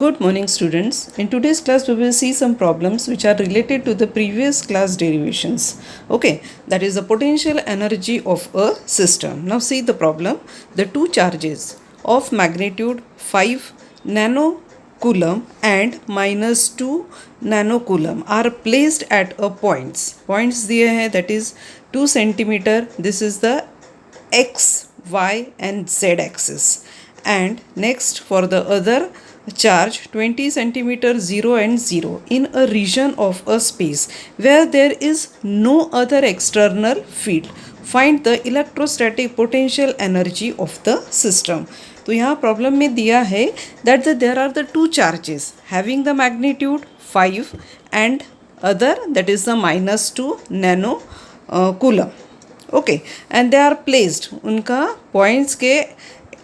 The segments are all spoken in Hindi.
Good morning, students. In today's class, we will see some problems which are related to the previous class derivations. Okay, that is the potential energy of a system. Now, see the problem. The two charges of magnitude 5 nanocoulomb and minus 2 nanocoulomb are placed at a points. Points दिए हैं, that is 2 centimeter. This is the x, y, and z axis. And next, for the other charge 20 centimeter 0 and 0 in a region of a space where there is no other external field. Find the electrostatic potential energy of the system. तो यहाँ प्रॉब्लम में दिया है that there are the two charges having the magnitude 5 and other that is the minus 2 nano coulomb. Okay, and they are placed उनका points के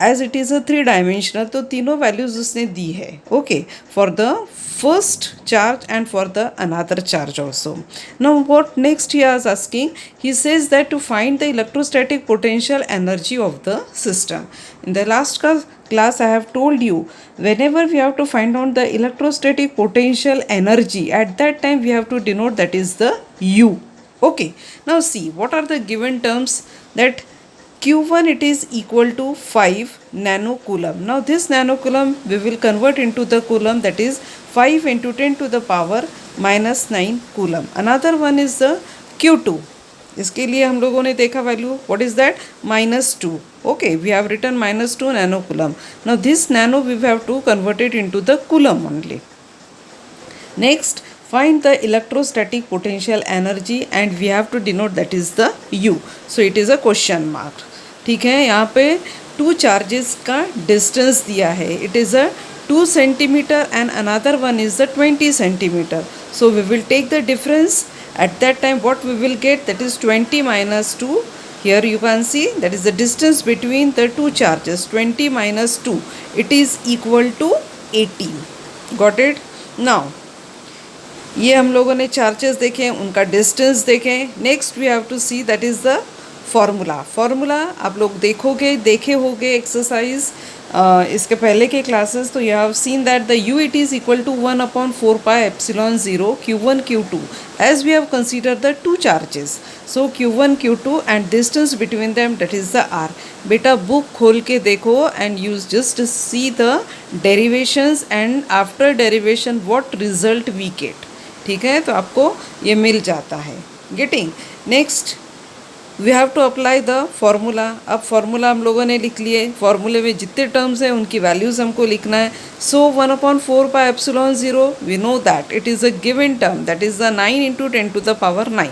as it is a 3-dimensional तो तीनों values उसने दी है. Okay, for the first charge and for the another charge also. Now what next he is asking? He says that to find the electrostatic potential energy of the system. In the last class I have told you, whenever we have to find out the electrostatic potential energy, at that time we have to denote that is the U. Okay, now see what are the given terms. That Q1 it is equal to 5 nanocoulomb. Now this nanocoulomb we will convert into the coulomb, that is 5 into 10 to the power minus 9 coulomb. Another one is the Q2. इसके लिए हम लोगों ने देखा value, what is that? minus 2. Okay, we have written minus 2 nanocoulomb. Now this nano we have to convert it into the coulomb only. Next, find the electrostatic potential energy and we have to denote that is the U. So it is a question mark. ठीक है, यहाँ पे टू चार्जेस का डिस्टेंस दिया है. It is a 2 centimeter and another one is the 20 centimeter. So we will take the difference. At that time what we will get, that is 20 minus 2. Here you can see that is the distance between the two charges. 20 minus 2, it is equal to 18. Got it? Now ये हम लोगों ने चार्जेस देखे, उनका डिस्टेंस देखें. Next we have to see that is the formula आप लोग देखे होगे एक्सरसाइज इसके पहले के क्लासेस. तो you have seen that the you it is equal to 1/4 pi epsilon 0 Q1 Q2 as we have consider the two charges. So Q1 Q2 and distance between them that is the R. बेटा बुक खोल के देखो and you just see the derivations and after derivation what result we get. ठीक है, तो आपको ये मिल जाता है. Getting. Next we have to apply the formula. अब फॉर्मूला हम लोगों ने लिख लिए. फॉर्मूले में जितने टर्म्स हैं उनकी वैल्यूज़ हमको लिखना है. So 1/4 pi epsilon 0 we know that it is a given term, that is the 9 into 10 to the power 9.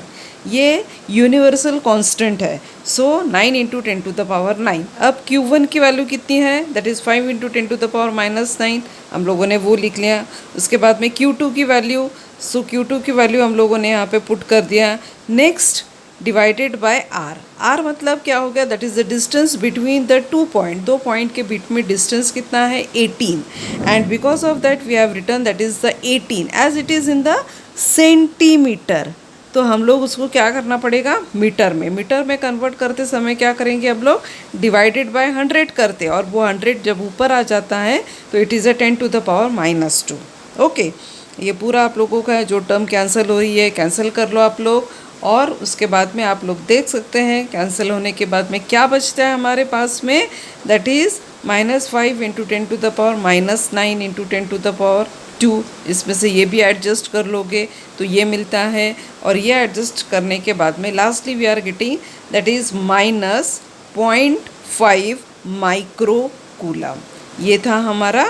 ये यूनिवर्सल कांस्टेंट है. सो 9 into 10 to the power 9. अब Q1 की वैल्यू कितनी है, that is 5 into 10 to the power minus 9. हम लोगों ने वो लिख लिया. उसके बाद में Q2 की वैल्यू, सो Q2 की वैल्यू हम लोगों ने यहाँ पे पुट कर दिया. Next divided by R. R मतलब क्या हो गया, that is the distance between the two point. दो पॉइंट के बीच में डिस्टेंस कितना है, 18. And because of that we have return that is the 18 as it is in the centimetre. तो हम लोग उसको क्या करना पड़ेगा, मीटर में कन्वर्ट करते समय क्या करेंगे, अब लोग डिवाइडेड बाय 100 करते हैं. और वो 100 जब ऊपर आ जाता है तो it is a 10 to the power minus 2. Okay, ये पूरा आप लोगों का जो टर्म कैंसिल हो रही है कैंसिल कर लो आप लोग. और उसके बाद में आप लोग देख सकते हैं कैंसिल होने के बाद में क्या बचता है हमारे पास में, that is -5 into 10 to the power -9 into 10 to the power 2. इसमें से ये भी एडजस्ट कर लोगे तो ये मिलता है. और ये एडजस्ट करने के बाद में lastly we are getting that is -0.5 micro coulomb. ये था हमारा,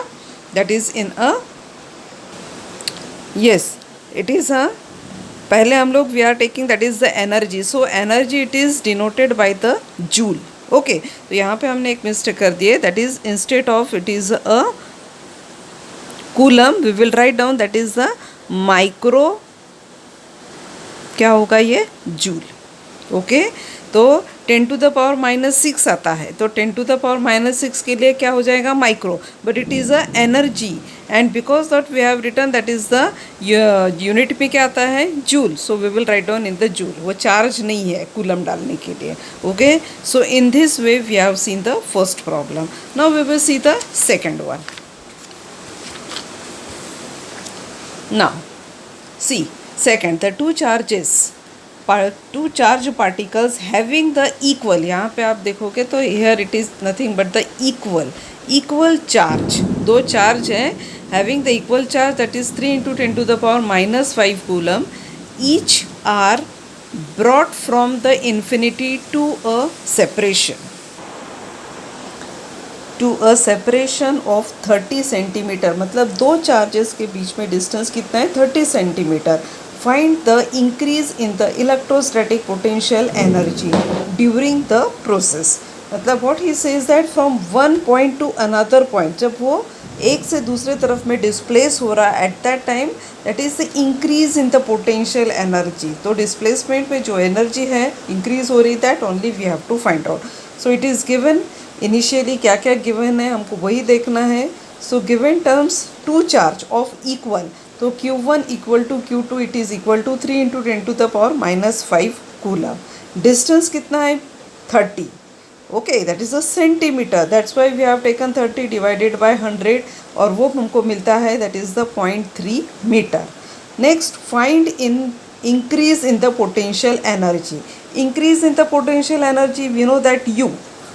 that is in a yes it is a, पहले हम लोग we are taking that is the energy. So energy it is denoted by the joule. Okay, तो यहाँ पे हमने एक मिस्टेक कर दी है, that is instead of it is a coulomb we will write down that is the micro, क्या होगा ये, जूल. ओके, तो 10 to the power -6 आता है. तो 10 to the power -6 के लिए क्या हो जाएगा, micro. But it is a energy and because that we have return that is the unit में क्या आता है, joule. So we will write down in the joule. वो चार्ज नहीं है कूलम डालने के लिए. Okay, so in this way we have seen the first problem. Now we will see the second one. Now, see, second, the two charge particles having the equal, यहाँ पे आप देखोगे तो here it is nothing but the equal charge. दो चार्ज हैं having the equal charge, that is 3 into 10 to the power minus 5 coulomb. Each are brought from the infinity to a separation. To a separation of 30 centimetre, मतलब दो चार्जेस के बीच में डिस्टेंस कितना है 30 centimetre. Find the increase in the electrostatic potential energy during the process. मतलब what he says that from one point to another point, जब वो एक से दूसरे तरफ में डिस्प्लेस हो रहा है at that time, that is the increase in the potential energy. तो डिस्प्लेसमेंट में जो एनर्जी है इंक्रीज हो रही, that only we have to find out. So it is given initially क्या क्या गिवन है हमको वही देखना है. So given terms two charge of equal, तो Q1 equal to Q2 it is equal to 3 into 10 to the power minus 5 coulomb. Distance कितना है 30. Okay, that is a centimetre, that's why we have taken 30 divided by 100 और वो हमको मिलता है that is the 0.3 metre. Next, find in increase in the potential energy. Increase in the potential energy we know that U.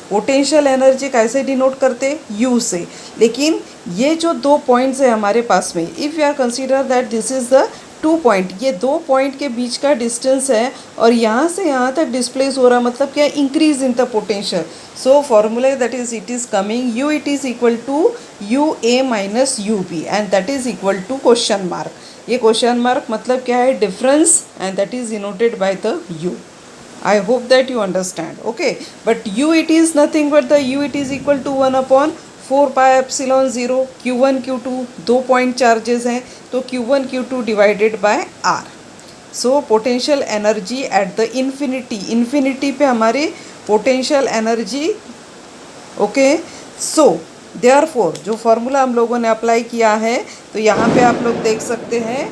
Potential energy कैसे डिनोट करते U से, लेकिन ये जो दो पॉइंट्स है हमारे पास में, if you are consider that this is the 2 point, ये दो पॉइंट के बीच का डिस्टेंस है और यहाँ से यहाँ तक डिस्प्लेस हो रहा, मतलब क्या increase in the potential. So formula that is it is coming U it is equal to UA minus UB and that is equal to question mark. ये क्वेश्चन मार्क मतलब क्या है difference and that is denoted by the U. I hope that you understand. Okay, but U it is nothing but the U it is equal to 1 upon 4 pi epsilon 0. Q1 Q2 दो पॉइंट चार्जेस हैं तो Q1 Q2 divided by R. So potential energy at the infinity पे हमारी potential energy. Okay, so therefore जो फॉर्मूला हम लोगों ने अप्लाई किया है तो यहाँ पे आप लोग देख सकते हैं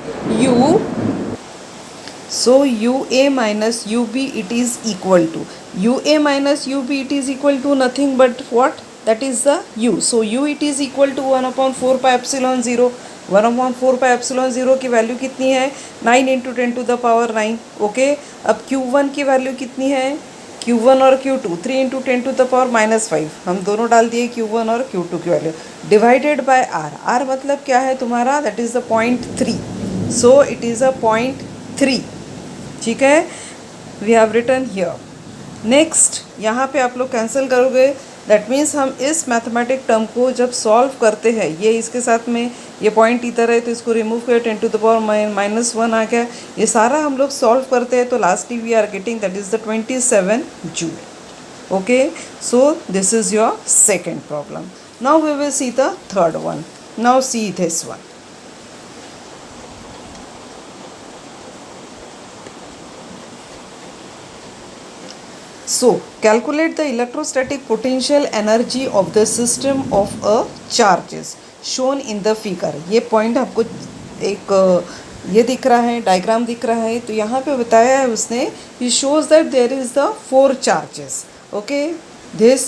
U. So UA minus UB it is equal to UA minus UB it is equal to nothing but what, that is the U. So U it is equal to 1 upon 4 pi epsilon 0. 1 upon 4 pi epsilon 0 की वैल्यू कितनी है 9 into 10 to the power 9. Okay, अब Q1 की वैल्यू कितनी है Q1 और Q2 3 into 10 to the power minus 5. हम दोनों डाल दिए Q1 और Q2 की value divided by R. R मतलब क्या है तुम्हारा, that is the 0.3. So it is a 0.3. ठीक है, we have written here. Next, यहाँ पे आप लोग कैंसिल करोगे, दैट मीन्स हम इस मैथमेटिक टर्म को जब सॉल्व करते हैं, ये इसके साथ में ये पॉइंट इधर है तो इसको रिमूव कर 10 टू द पावर माइनस 1 आ गया. ये सारा हम लोग सॉल्व करते हैं तो lastly we are getting that is the 27 joule. Okay, so this is your second problem. Now we will see the third one. Now see this one. So, calculate the electrostatic potential energy of the system of a charges shown in the figure. ये पॉइंट आपको एक ये दिख रहा है, डायग्राम दिख रहा है, तो यहाँ पे बताया है उसने, he shows that there is the 4 charges. Okay, this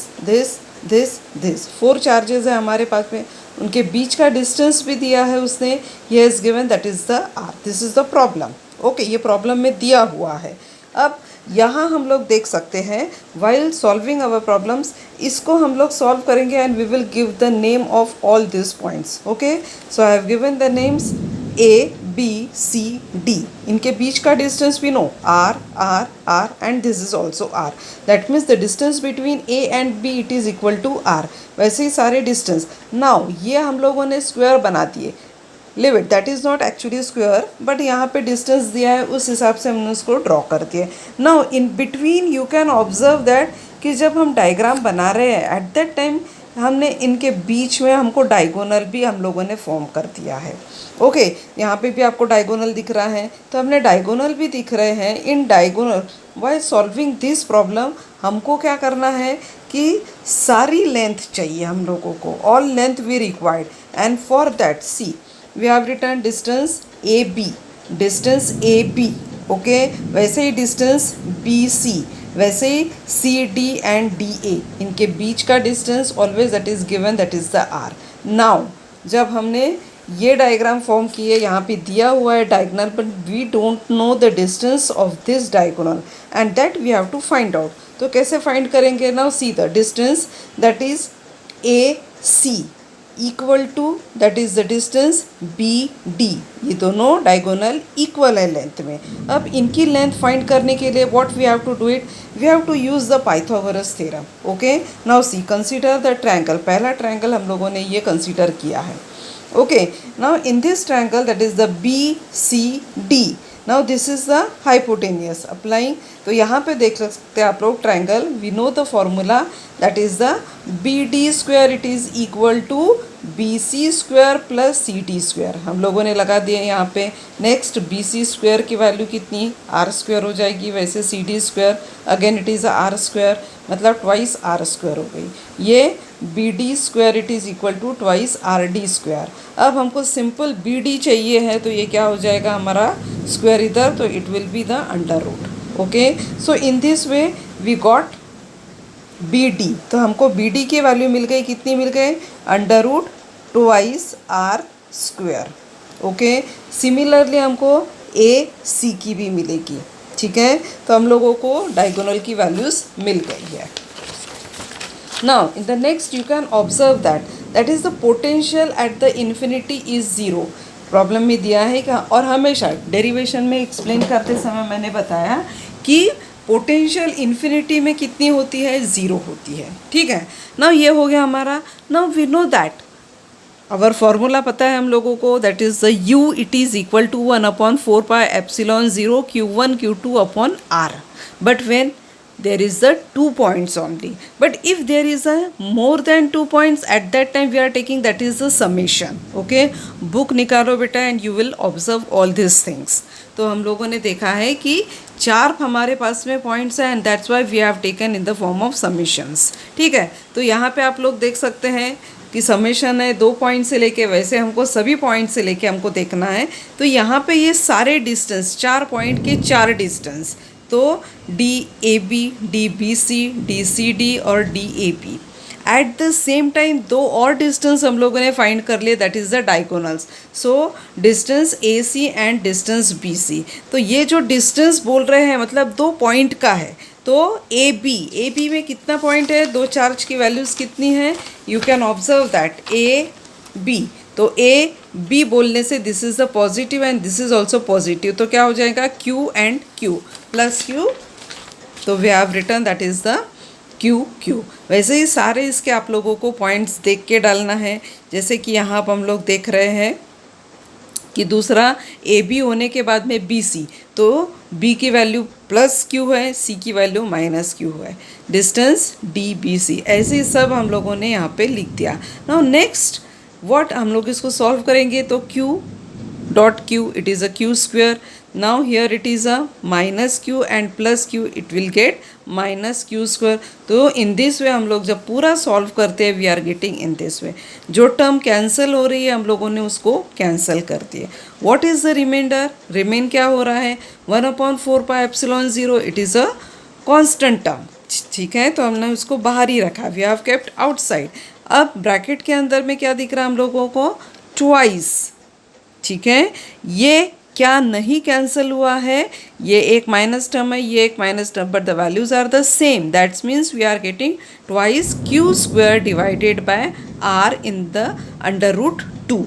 4 charges है हमारे पास में, उनके बीच का डिस्टेंस भी दिया है उसने. ये is given, that is the R. This is the problem. Okay, ये प्रॉब्लम में दिया हुआ है. अब यहाँ हम लोग देख सकते हैं while solving our problems, इसको हम लोग सॉल्व करेंगे and we will give the name of all these points. Okay, so I have given the names A, B, C, D. इनके बीच का डिस्टेंस भी no R, R, R and this is also R. That means the distance between A and B it is equal to R. वैसे ही सारे डिस्टेंस. Now ये हम लोगों ने स्क्वायर बना दिए. Live it, that is not actually square but यहाँ पे डिस्टेंस दिया है उस हिसाब से हमने उसको ड्रॉ कर दिया. Now in between you can observe that कि जब हम डायग्राम बना रहे हैं एट दैट टाइम हमने इनके बीच में हमको डायगोनल भी हम लोगों ने फॉर्म कर दिया है. ओके, यहाँ पे भी आपको डायगोनल दिख रहा है तो हमने डायगोनल भी दिख रहे हैं. In diagonal by solving this problem हमको क्या करना है कि सारी लेंथ चाहिए हम लोगों को, all length we required and for that see we have written distance AB, distance AB. Okay, वैसे ही डिस्टेंस BC, वैसे ही CD एंड DA, इनके बीच का distance always that is given, that is the R. Now जब हमने ये डायग्राम फॉर्म किए, यहाँ पे दिया हुआ है diagonal, but we don't know the distance of this diagonal and that we have to find out. तो कैसे फाइंड करेंगे? Now see the distance that is A C equal to that is the distance B D. ये दोनों डायगोनल इक्वल है लेंथ में. अब इनकी लेंथ फाइंड करने के लिए what we have to do it, we have to use the Pythagoras theorem. Okay, now see consider the triangle. पहला ट्रायंगल हम लोगों ने ये कंसीडर किया है. Okay, now in this triangle that is the BCD. Now this is the hypotenuse. Applying, तो यहाँ पे देख सकते हैं आप लोग triangle. We know the formula that is the BD square. It is equal to BC square plus CT square. हम लोगों ने लगा दिया यहाँ पे. नेक्स्ट BC square की वैल्यू कितनी, R square हो जाएगी. वैसे CD square again it is R square, मतलब ट्वाइस R square हो गई. ये BD square it is equal to twice RD square. अब हमको सिंपल BD चाहिए है, तो ये क्या हो जाएगा हमारा स्क्वायर इधर, तो it will be the under root. Okay, so in this way we got BD. तो हमको BD की वैल्यू मिल गई, कितनी मिल गई, under root twice R square. Okay, similarly हमको AC की भी मिलेगी. ठीक है, तो हम लोगों को डायगोनल की वैल्यूज़ मिल गई है. Now in the next you can observe that is the potential at the infinity is 0. Problem में दिया है क्या, और हमेशा डेरिवेशन में एक्सप्लेन करते समय मैंने बताया कि पोटेंशियल इन्फिनिटी में कितनी होती है, 0 होती है. ठीक है, नाउ ये हो गया हमारा. Now we know that our formula पता है हम लोगों को, that is the U it is equal to 1/4πε0 Q1 Q2 upon R. But when there is the 2 points only, but if there is a more than 2 points, at that time we are taking that is the summation. Okay, book निकालो बेटा and you will observe all these things. तो हम लोगों ने देखा है कि 4 हमारे पास में पॉइंट्स हैं and that's why we have taken in the form of summations. ठीक है, तो यहाँ पे आप लोग देख सकते हैं कि समेशन है 2 पॉइंट से लेके, वैसे हमको सभी पॉइंट से लेके हमको देखना है. तो यहाँ पे ये सारे डिस्टेंस 4 पॉइंट के 4 डिस्टेंस, तो DAB, DBC, DCD और DAP. At the same time 2 और डिस्टेंस हम लोगों ने फाइंड कर लिए, that is the diagonals. So distance AC and distance BC. तो ये जो डिस्टेंस बोल रहे हैं मतलब 2 पॉइंट का है. तो AB में कितना पॉइंट है, 2 चार्ज की वैल्यूज़ कितनी है, you can observe that AB. तो AB बोलने से this is the positive and this is also positive, तो क्या हो जाएगा Q and Q plus Q. तो we have return that is the Q. वैसे ही सारे इसके आप लोगों को पॉइंट्स देख के डालना है. जैसे कि यहाँ पर हम लोग देख रहे हैं कि दूसरा AB होने के बाद में BC, तो B की वैल्यू प्लस Q है, C की वैल्यू माइनस Q है, डिस्टेंस DBC. ऐसे ही सब हम लोगों ने यहाँ पे लिख दिया. नाउ नेक्स्ट व्हाट, हम लोग इसको सॉल्व करेंगे तो Q dot Q it is a Q square. Now here it is a minus Q and plus Q, it will get minus Q square. तो इन दिस वे हम लोग जब पूरा सॉल्व करते हैं we are getting in this way. जो टर्म कैंसिल हो रही है हम लोगों ने उसको कैंसिल कर दिए. What is the reminder, remain क्या हो रहा है, 1/4πε0. It is a constant term. ठीक है, तो हमने उसको बाहर ही रखा, वी हैव केप्ट आउटसाइड. अब ब्रैकेट के अंदर में क्या दिख रहा है हम लोगों को, ट्वाइस. ठीक है, ये क्या नहीं कैंसिल हुआ है, ये एक माइनस टर्म है, ये एक minus term, but the values are the same. That's means we are getting twice Q square divided by R in the under root 2.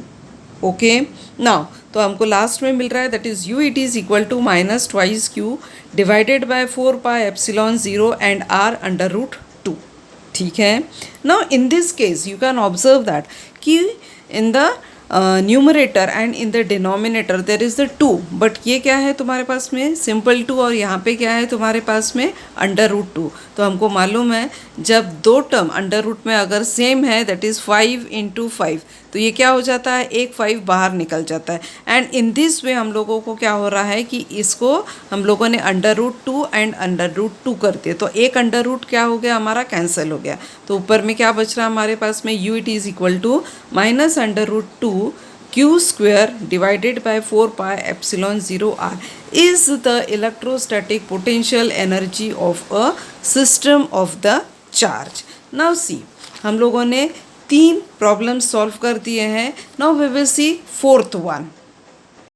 Okay, now तो हमको लास्ट में मिल रहा है that is U it is equal to minus twice Q divided by 4πε0 and R under root 2. ठीक है, now in this case you can observe that कि in the numerator and in the denominator there is the 2, but ये क्या है तुम्हारे पास में सिंपल 2, और यहाँ पे क्या है तुम्हारे पास में अंडर रूट 2. तो हमको मालूम है जब 2 टर्म अंडर रूट में अगर सेम है दैट इज़ 5 × 5, तो ये क्या हो जाता है, एक 5 बाहर निकल जाता है. एंड इन दिस वे हम लोगों को क्या हो रहा है कि इसको हम लोगों ने under root 2 and under root 2 कर दिए, तो एक अंडर रूट क्या हो गया हमारा, कैंसिल हो गया. तो ऊपर में क्या बच रहा है हमारे पास में, U it is equal to minus under root 2 Q square divided by 4πε0 R is the electrostatic potential energy of a system of the charge. Now see, हम लोगों ने 3 प्रॉब्लम सॉल्व कर दिए हैं. Now we will see fourth one.